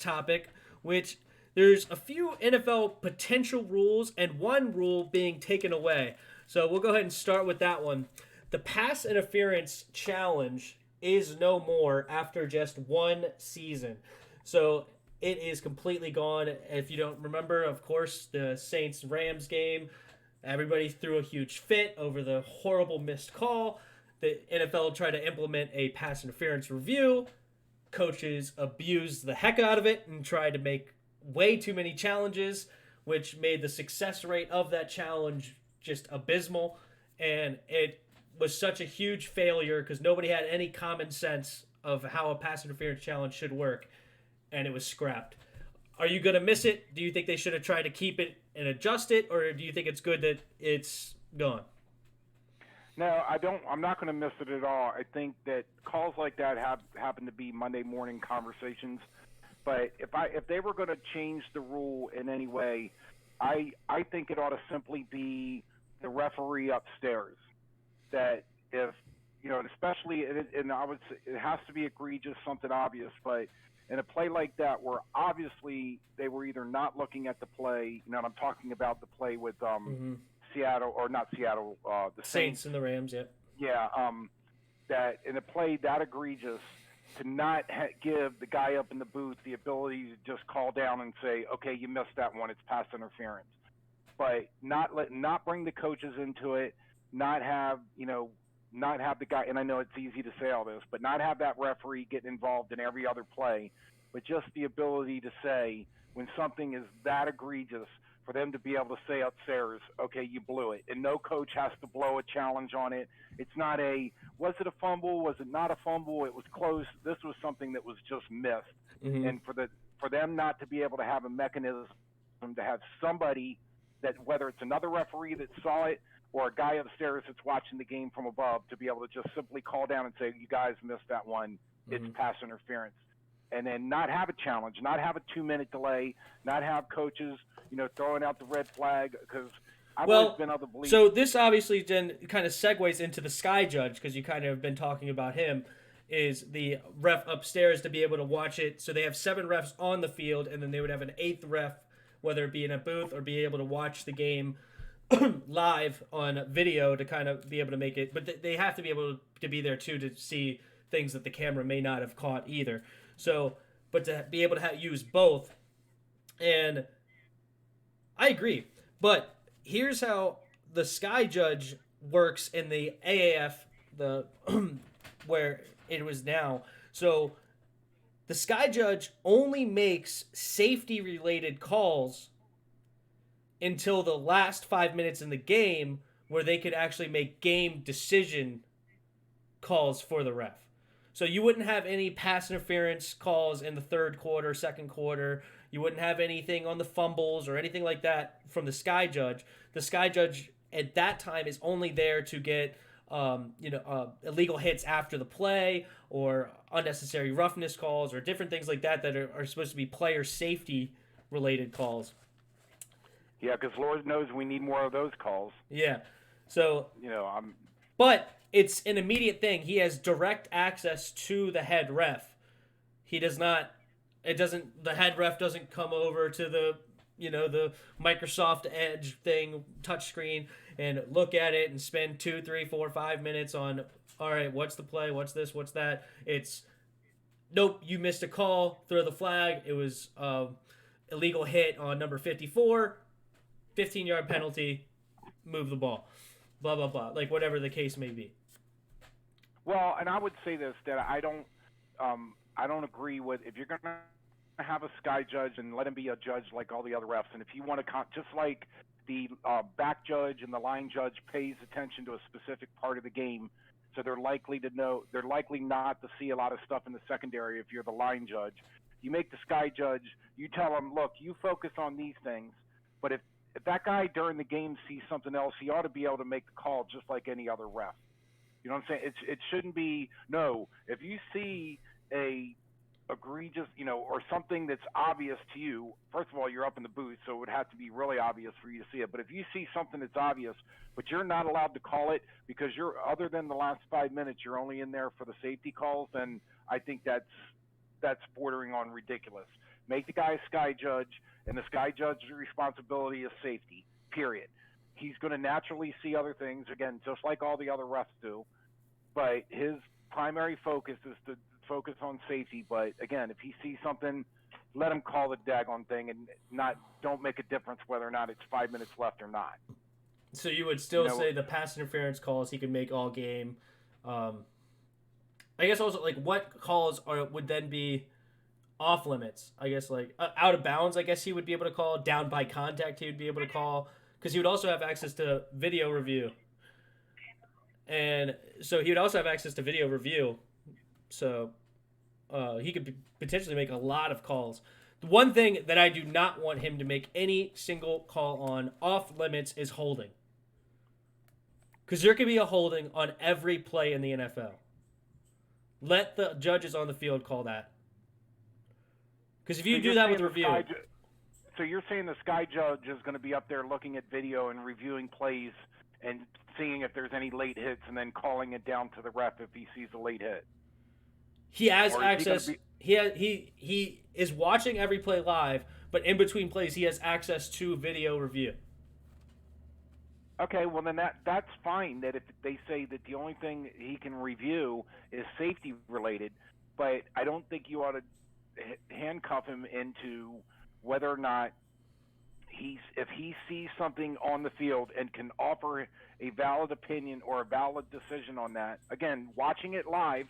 next topic, which there's a few NFL potential rules and one rule being taken away. So we'll go ahead and start with that one. The pass interference challenge is no more after just one season. So it is completely gone. If you don't remember, of course, the Saints Rams game, everybody threw a huge fit over the horrible missed call. The NFL tried to implement a pass interference review. Coaches abused the heck out of it and tried to make way too many challenges, which made the success rate of that challenge just abysmal. And it was such a huge failure because nobody had any common sense of how a pass interference challenge should work, and it was scrapped. Are you going to miss it? Do you think they should have tried to keep it and adjust it, or do you think it's good that it's gone? No, I don't. I'm not going to miss it at all. I think that calls like that happen to be Monday morning conversations. But if they were going to change the rule in any way, I think it ought to simply be the referee upstairs. That if and especially and I would say it has to be egregious, something obvious. But in a play like that, where obviously they were either not looking at the play, and I'm talking about the play with Mm-hmm. Seattle, or not Seattle, the Saints Saints. and the Rams, yeah. Yeah, that in a play that egregious, to not give the guy up in the booth the ability to just call down and say, okay, you missed that one, it's pass interference. But not bring the coaches into it, not have not have the guy. And I know it's easy to say all this, but not have that referee get involved in every other play, but just the ability to say when something is that egregious, for them to be able to say upstairs, okay, you blew it. And no coach has to blow a challenge on it. It's not was it a fumble? Was it not a fumble? It was close. This was something that was just missed. Mm-hmm. And for them not to be able to have a mechanism to have somebody that, whether it's another referee that saw it or a guy upstairs that's watching the game from above, to be able to just simply call down and say, you guys missed that one. It's Mm-hmm. pass interference. And then not have a challenge, not have a 2-minute delay, not have coaches, throwing out the red flag, because I've always Well, been of the belief. so this obviously then kind of segues into the Sky Judge because you kind of have been talking about him. Is the ref upstairs to be able to watch it? So they have 7 refs on the field, and then they would have an 8th ref, whether it be in a booth or be able to watch the game live on video to kind of be able to make it. But they have to be able to be there too to see things that the camera may not have caught either. So, but to be able to use both, and I agree. But here's how the Sky Judge works in the AAF, the where it was now. So the Sky Judge only makes safety related calls until the last 5 minutes in the game, where they could actually make game decision calls for the ref. So you wouldn't have any pass interference calls in the third quarter, second quarter. You wouldn't have anything on the fumbles or anything like that from the Sky Judge. The Sky Judge at that time is only there to get illegal hits after the play or unnecessary roughness calls or different things like that are supposed to be player safety related calls. Yeah, because Lord knows we need more of those calls. Yeah. So, I'm. but it's an immediate thing. He has direct access to the head ref. He does not. It doesn't. The head ref doesn't come over to the Microsoft Edge thing, touchscreen, and look at it and spend 2, 3, 4, 5 minutes on. All right, what's the play? What's this? What's that? It's nope. You missed a call. Throw the flag. It was illegal hit on number 54. 15-yard penalty. Move the ball. Blah blah blah. Like whatever the case may be. Well, and I would say this, that I don't agree with, if you're going to have a Sky Judge and let him be a judge like all the other refs, and if you want to, just like the back judge and the line judge pays attention to a specific part of the game, so they're likely not to see a lot of stuff in the secondary. If you're the line judge, you make the Sky Judge, you tell him, look, you focus on these things, but if that guy during the game sees something else, he ought to be able to make the call just like any other ref. You know what I'm saying? It shouldn't be, no, if you see a egregious, or something that's obvious to you, first of all, you're up in the booth, so it would have to be really obvious for you to see it. But if you see something that's obvious, but you're not allowed to call it because other than the last 5 minutes, you're only in there for the safety calls, then I think that's bordering on ridiculous. make the guy a sky judge, and the sky judge's responsibility is safety. Period. He's going to naturally see other things again, just like all the other refs do. But his primary focus is to focus on safety. But again, if he sees something, let him call the daggone thing, and don't make a difference whether or not it's 5 minutes left or not. So you would still say the pass interference calls he can make all game. I guess also, like, what calls would then be off limits? I guess, like, out of bounds, I guess he would be able to call. Down by contact, he would be able to call. Because he would also have access to video review. And so he would also have access to video review. So he could potentially make a lot of calls. The one thing that I do not want him to make any single call on off limits is holding. Because there could be a holding on every play in the NFL. Let the judges on the field call that. Because if you do that with review... So you're saying the sky judge is going to be up there looking at video and reviewing plays and seeing if there's any late hits and then calling it down to the ref if he sees a late hit? He has access. He is watching every play live, but in between plays he has access to video review. Okay, well then that's fine. That if they say that the only thing he can review is safety related, but I don't think you ought to handcuff him into whether or not if he sees something on the field and can offer a valid opinion or a valid decision on that. Again, watching it live,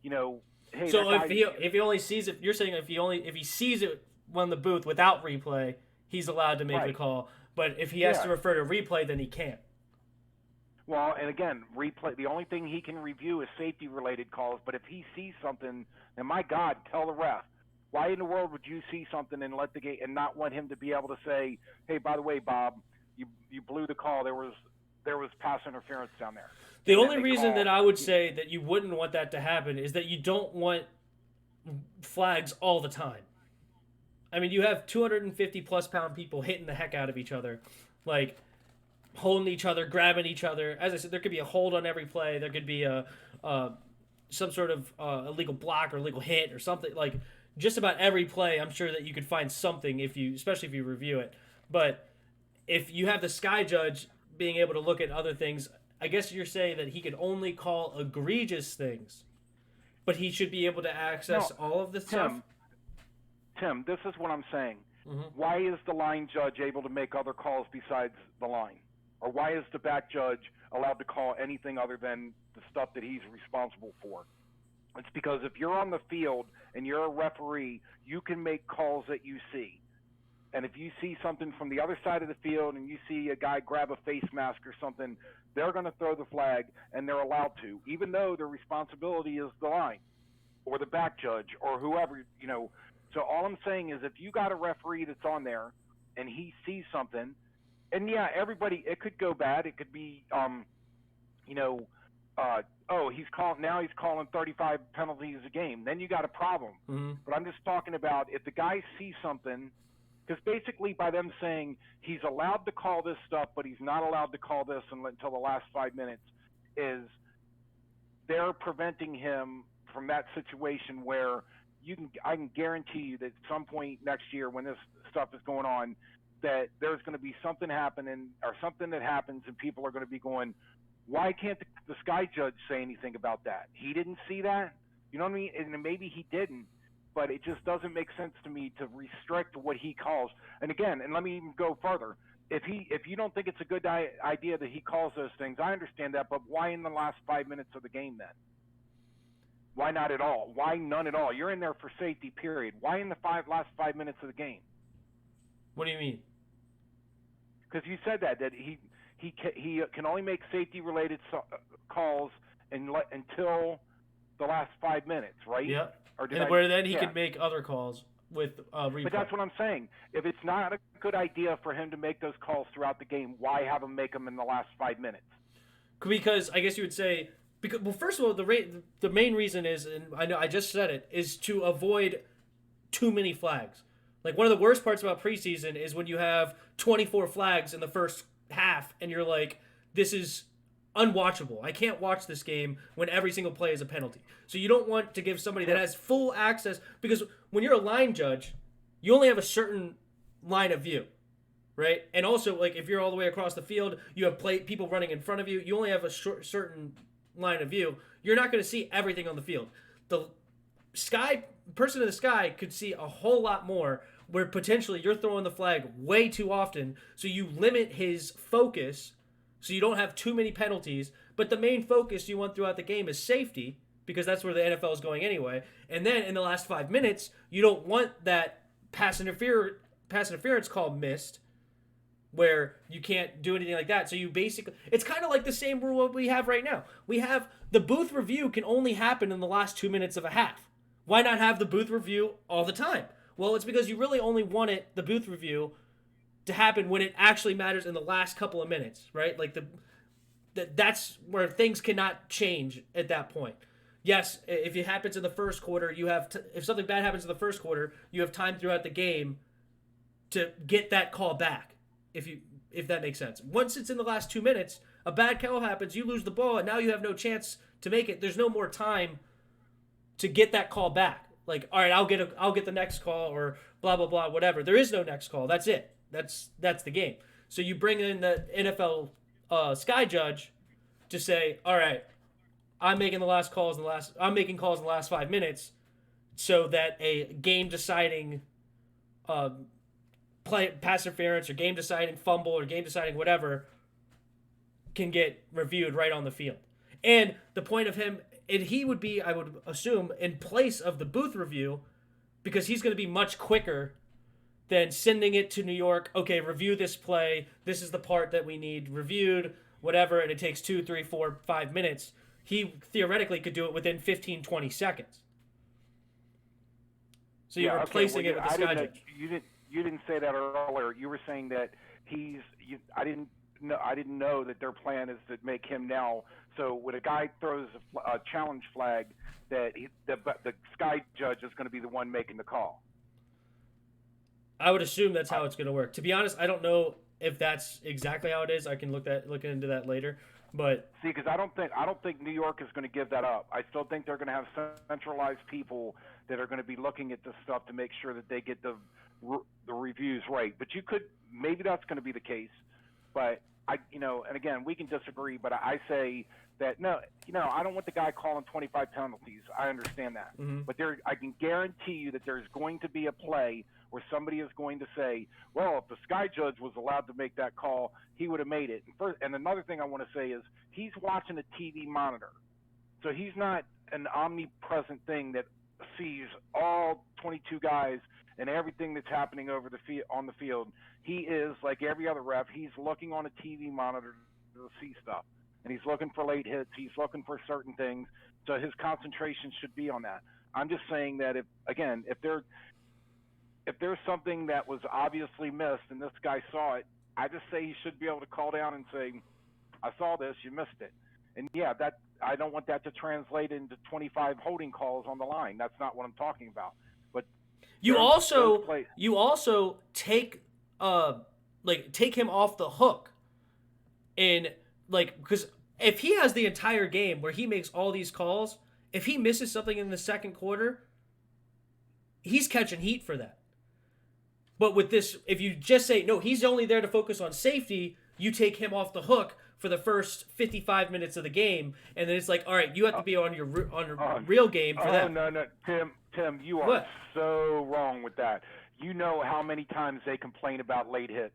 hey. So if he only sees it, you're saying if he sees it on the booth without replay, he's allowed to make the call. But if he has to refer to replay, then he can't. Well, and again, replay. The only thing he can review is safety-related calls. But if he sees something, then my God, tell the ref. Why in the world would you see something and let the game and not want him to be able to say, "Hey, by the way, Bob, you blew the call. There was pass interference down there." The only reason that I would say that you wouldn't want that to happen is that you don't want flags all the time. I mean, you have 250-plus pound people hitting the heck out of each other, like holding each other, grabbing each other. As I said, there could be a hold on every play. There could be some sort of illegal block or illegal hit or something. Like, just about every play, I'm sure that you could find something especially if you review it. But if you have the sky judge being able to look at other things, I guess you're saying that he could only call egregious things, but he should be able to access all of the stuff. Tim, this is what I'm saying. Mm-hmm. Why is the line judge able to make other calls besides the line? Or why is the back judge allowed to call anything other than the stuff that he's responsible for? It's because if you're on the field and you're a referee, you can make calls that you see. And if you see something from the other side of the field and you see a guy grab a face mask or something, they're going to throw the flag, and they're allowed to, even though their responsibility is the line or the back judge or whoever, So all I'm saying is if you got a referee that's on there and he sees something, and everybody, it could go bad. It could be, he's calling 35 penalties a game. Then you got a problem. Mm-hmm. But I'm just talking about if the guy sees something, because basically by them saying he's allowed to call this stuff, but he's not allowed to call this until the last 5 minutes, is they're preventing him from that situation where I can guarantee you that at some point next year when this stuff is going on, that there's going to be something happening or something that happens and people are going to be going, why can't the sky judge say anything about that? He didn't see that? You know what I mean? And maybe he didn't, but it just doesn't make sense to me to restrict what he calls. And again, and let me even go further. If you don't think it's a good idea that he calls those things, I understand that, but why in the last 5 minutes of the game then? Why not at all? Why none at all? You're in there for safety, period. Why in the last 5 minutes of the game? What do you mean? Because you said that he can only make safety-related calls until the last 5 minutes, right? Yeah. Where then he could make other calls with replay. But that's what I'm saying. If it's not a good idea for him to make those calls throughout the game, why have him make them in the last 5 minutes? Because I guess you would say, first of all, the main reason is, and I know I just said it, is to avoid too many flags. Like, one of the worst parts about preseason is when you have 24 flags in the first half, and you're like, this is unwatchable. I can't watch this game when every single play is a penalty. So you don't want to give somebody that has full access, because when you're a line judge, you only have a certain line of view, right? And also, like, if you're all the way across the field, you have people running in front of you. You only have a certain line of view. You're not going to see everything on the field. The sky person in the sky could see a whole lot more, where potentially you're throwing the flag way too often, so you limit his focus, so you don't have too many penalties. But the main focus you want throughout the game is safety, because that's where the NFL is going anyway. And then in the last 5 minutes, you don't want that pass interference call missed, where you can't do anything like that. So you basically, it's kind of like the same rule we have right now. We have the booth review can only happen in the last 2 minutes of a half. Why not have the booth review all the time? Well, it's because you really only want the booth review to happen when it actually matters in the last couple of minutes, right? Like that's where things cannot change at that point. Yes, if it happens in the first quarter, you have if something bad happens in the first quarter, you have time throughout the game to get that call back. If that makes sense. Once it's in the last 2 minutes, a bad call happens, you lose the ball, and now you have no chance to make it. There's no more time to get that call back. Like, all right, I'll get the next call, or blah blah blah, whatever. There is no next call. That's it. That's the game. So you bring in the NFL sky judge to say, all right, I'm making calls in the last 5 minutes, so that a game deciding pass interference or game deciding fumble or game deciding whatever can get reviewed right on the field. And the point of him, and he would be, I would assume, in place of the booth review, because he's going to be much quicker than sending it to New York. Okay, review this play. This is the part that we need reviewed, whatever, and it takes 2, 3, 4, 5 minutes. He theoretically could do it within 15, 20 seconds. So you're replacing it with the sky judge. You didn't say that earlier. You were saying that I didn't know that their plan is to make him now. So when a guy throws a challenge flag, that the sky judge is going to be the one making the call. I would assume that's how it's going to work. To be honest, I don't know if that's exactly how it is. I can look into that later. But see, because I don't think New York is going to give that up. I still think they're going to have centralized people that are going to be looking at this stuff to make sure that they get the reviews right. But maybe that's going to be the case. But and again, we can disagree. But I say that no, I don't want the guy calling 25 penalties. I understand that. Mm-hmm. But I can guarantee you that there's going to be a play where somebody is going to say, well, if the sky judge was allowed to make that call, he would have made it. And another thing I want to say is he's watching a TV monitor. So he's not an omnipresent thing that sees all 22 guys and everything that's happening on the field. He is, like every other ref, he's looking on a TV monitor to see stuff. And he's looking for late hits. He's looking for certain things. So his concentration should be on that. I'm just saying that if there's something that was obviously missed and this guy saw it, I just say he should be able to call down and say, I saw this, you missed it. And yeah, I don't want that to translate into 25 holding calls on the line. That's not what I'm talking about. But you also take him off the hook, and because if he has the entire game where he makes all these calls, if he misses something in the second quarter, he's catching heat for that. But with this, if you just say, no, he's only there to focus on safety, you take him off the hook for the first 55 minutes of the game, and then it's like, all right, you have to be on your real game for that. Oh, no, Tim, you are so wrong with that. You know how many times they complain about late hits.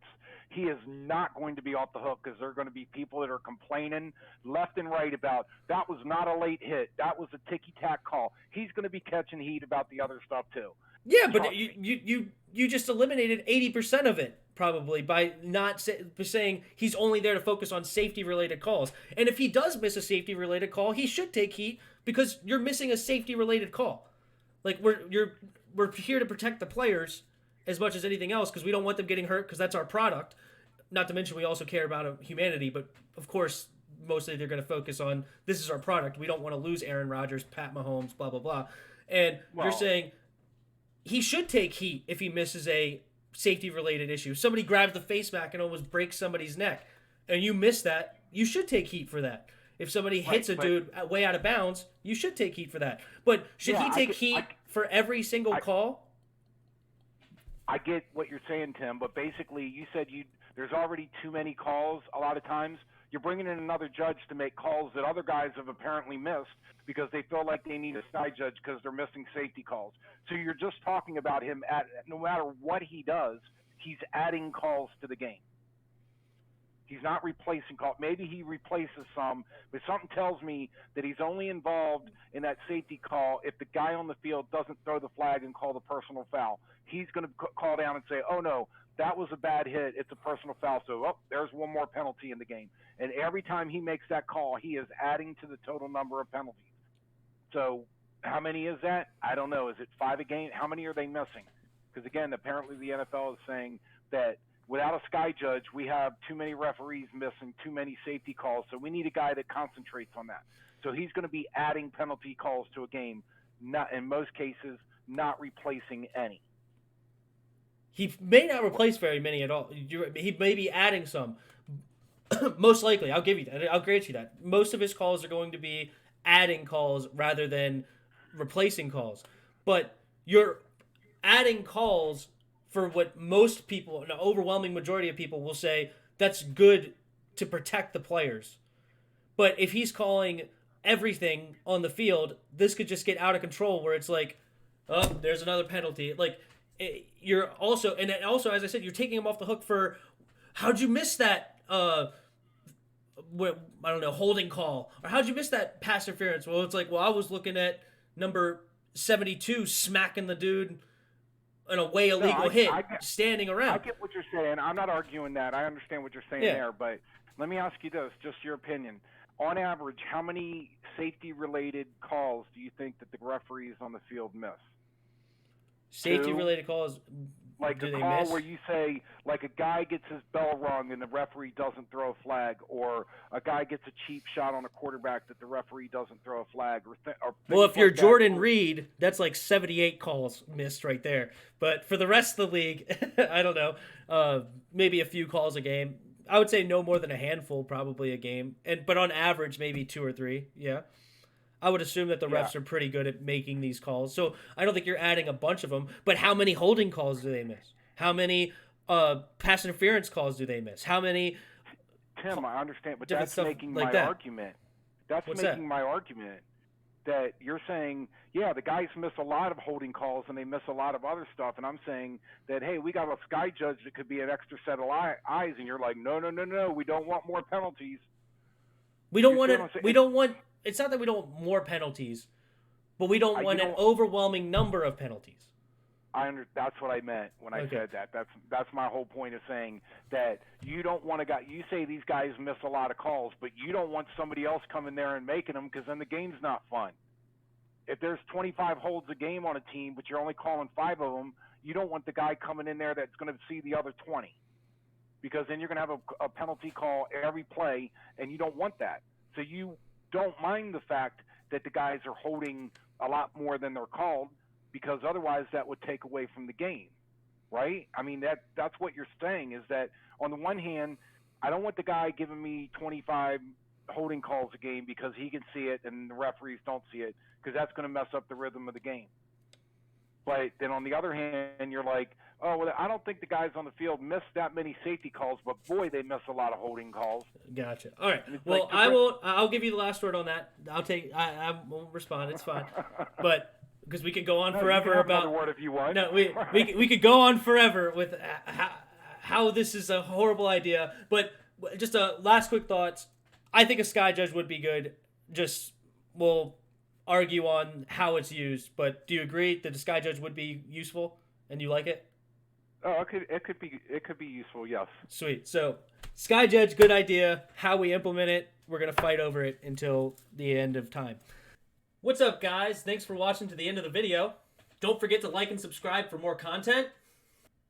He is not going to be off the hook because there are going to be people that are complaining left and right about that was not a late hit. That was a ticky-tack call. He's going to be catching heat about the other stuff too. Yeah, but you just eliminated 80% of it probably by not saying he's only there to focus on safety-related calls. And if he does miss a safety-related call, he should take heat because you're missing a safety-related call. Like we're here to protect the players as much as anything else because we don't want them getting hurt because that's our product. Not to mention we also care about humanity, but of course mostly they're going to focus on this is our product. We don't want to lose Aaron Rodgers, Pat Mahomes, blah, blah, blah. And you're saying he should take heat if he misses a safety-related issue. Somebody grabs the face mask and almost breaks somebody's neck, and you miss that, you should take heat for that. If somebody hits a dude way out of bounds, you should take heat for that. But should he take heat for every single call? I get what you're saying, Tim, but basically you said there's already too many calls a lot of times. You're bringing in another judge to make calls that other guys have apparently missed because they feel like they need a sky judge because they're missing safety calls. So you're just talking about him no matter what he does, he's adding calls to the game. He's not replacing calls. Maybe he replaces some, but something tells me that he's only involved in that safety call if the guy on the field doesn't throw the flag and call the personal foul. He's going to call down and say, oh, no, that was a bad hit. It's a personal foul. So, there's one more penalty in the game. And every time he makes that call, he is adding to the total number of penalties. So how many is that? I don't know. Is it 5 a game? How many are they missing? Because, again, apparently the NFL is saying that without a sky judge, we have too many referees missing too many safety calls, so we need a guy that concentrates on that. So he's going to be adding penalty calls to a game, not in most cases, not replacing any. He may not replace very many at all. He may be adding some. Most likely, I'll give you that. I'll grant you that. Most of his calls are going to be adding calls rather than replacing calls. But you're adding calls for what most people, an overwhelming majority of people, will say that's good to protect the players. But if he's calling everything on the field, this could just get out of control where it's like, oh, there's another penalty. Like, you're also, and also, as I said, you're taking him off the hook for, how'd you miss that, I don't know, holding call? Or how'd you miss that pass interference? Well, it's like, well, I was looking at number 72 smacking the dude an away illegal hit, standing around. I get what you're saying. I'm not arguing that. I understand what you're saying there. But let me ask you this, just your opinion. On average, how many safety-related calls do you think that the referees on the field miss? Safety-related calls, like do a they call miss? Where you say, like a guy gets his bell rung and the referee doesn't throw a flag, or a guy gets a cheap shot on a quarterback that the referee doesn't throw a flag, well, if you're Jordan Reed, that's like 78 calls missed right there. But for the rest of the league, I don't know, maybe a few calls a game. I would say no more than a handful, probably a game, but on average, maybe 2 or 3. Yeah. I would assume that the refs are pretty good at making these calls. So I don't think you're adding a bunch of them. But how many holding calls do they miss? How many pass interference calls do they miss? How many? Tim, I understand, but that's making my argument. That's my argument that you're saying, yeah, the guys miss a lot of holding calls and they miss a lot of other stuff. And I'm saying that, hey, we got a sky judge that could be an extra set of eyes. And you're like, no, we don't want more penalties. We don't want it. We don't want. It's not that we don't want more penalties, but we don't want an overwhelming number of penalties. That's what I meant when I said that. That's my whole point of saying that you don't want a guy. You say these guys miss a lot of calls, but you don't want somebody else coming there and making them because then the game's not fun. If there's 25 holds a game on a team, but you're only calling 5 of them, you don't want the guy coming in there that's going to see the other 20, because then you're going to have a penalty call every play, and you don't want that. So you don't mind the fact that the guys are holding a lot more than they're called, because otherwise that would take away from the game, right? I mean, that's what you're saying, is that on the one hand, I don't want the guy giving me 25 holding calls a game because he can see it and the referees don't see it, because that's going to mess up the rhythm of the game. But then on the other hand, you're like, oh, well, I don't think the guys on the field miss that many safety calls, but boy, they miss a lot of holding calls. Gotcha. All right. Well, I'll give you the last word on that. I won't respond. It's fine. But because we could go on forever you can have about. Another word if you want. No, we could go on forever with how this is a horrible idea. But just a last quick thoughts. I think a sky judge would be good. Just we'll argue on how it's used. But do you agree that the sky judge would be useful and you like it? Oh, it could be useful, yes. Sweet. So, sky judge, good idea. How we implement it, we're gonna fight over it until the end of time. What's up, guys? Thanks for watching to the end of the video. Don't forget to like and subscribe for more content.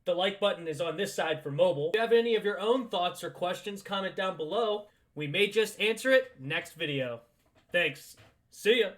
The like button is on this side for mobile. If you have any of your own thoughts or questions, comment down below. We may just answer it next video. Thanks. See ya.